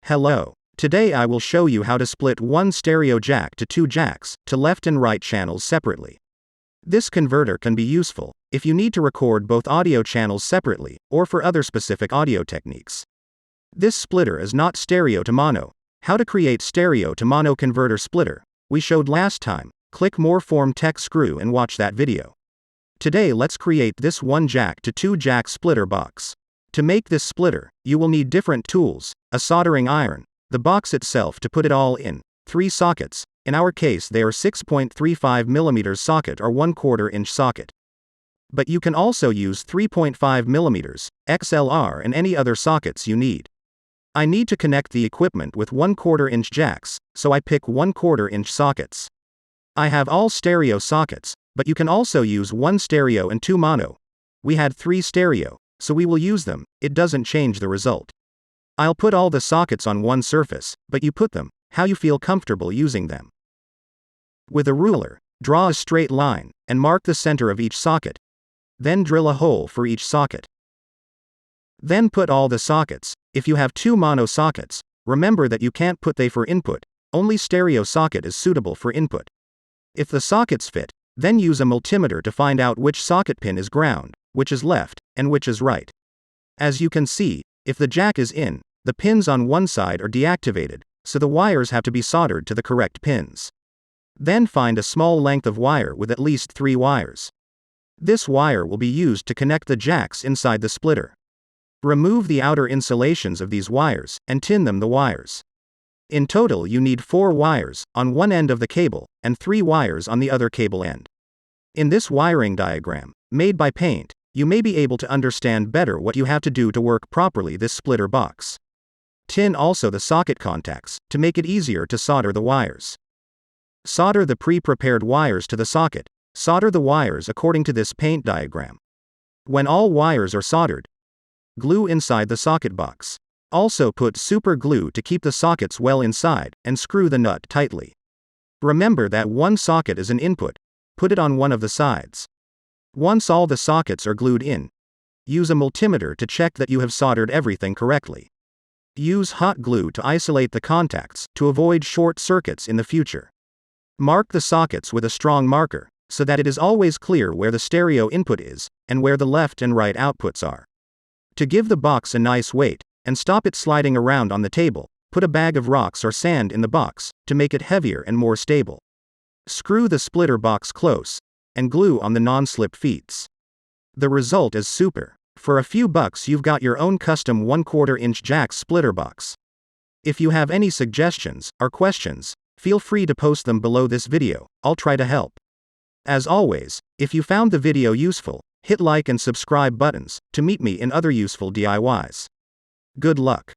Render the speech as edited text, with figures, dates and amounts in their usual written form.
Hello. Today I will show you how to split one stereo jack to two jacks, to left and right channels separately. This converter can be useful if you need to record both audio channels separately, or for other specific audio techniques. This splitter is not stereo to mono. How to create stereo to mono converter splitter, we showed last time. Click more form tech screw and watch that video. Today let's create this one jack to two jack splitter box. To make this splitter, you will need different tools, a soldering iron, the box itself to put it all in, 3 sockets, in our case they are 6.35mm socket or 1/4 inch socket. But you can also use 3.5mm, XLR and any other sockets you need. I need to connect the equipment with 1/4 inch jacks, so I pick 1/4 inch sockets. I have all stereo sockets, but you can also use 1 stereo and 2 mono. We had 3 stereo, so we will use them, it doesn't change the result. I'll put all the sockets on one surface, but you put them how you feel comfortable using them. With a ruler, draw a straight line, and mark the center of each socket. Then drill a hole for each socket. Then put all the sockets. If you have 2 mono sockets, remember that you can't put they for input, only stereo socket is suitable for input. If the sockets fit, then use a multimeter to find out which socket pin is ground, which is left, and which is right. As you can see, if the jack is in, the pins on one side are deactivated, so the wires have to be soldered to the correct pins. Then find a small length of wire with at least 3 wires. This wire will be used to connect the jacks inside the splitter. Remove the outer insulations of these wires, and tin them the wires. In total you need 4 wires, on one end of the cable, and 3 wires on the other cable end. In this wiring diagram, made by Paint, you may be able to understand better what you have to do to work properly this splitter box. Tin also the socket contacts, to make it easier to solder the wires. Solder the pre-prepared wires to the socket. Solder the wires according to this paint diagram. When all wires are soldered, glue inside the socket box. Also put super glue to keep the sockets well inside, and screw the nut tightly. Remember that one socket is an input. Put it on one of the sides. Once all the sockets are glued in, use a multimeter to check that you have soldered everything correctly. Use hot glue to isolate the contacts, to avoid short circuits in the future. Mark the sockets with a strong marker, so that it is always clear where the stereo input is, and where the left and right outputs are. To give the box a nice weight, and stop it sliding around on the table, put a bag of rocks or sand in the box, to make it heavier and more stable. Screw the splitter box close, and glue on the non-slip feet. The result is super. For a few bucks you've got your own custom 1/4 inch jack splitter box. If you have any suggestions or questions, feel free to post them below this video, I'll try to help. As always, if you found the video useful, hit like and subscribe buttons, to meet me in other useful DIYs. Good luck.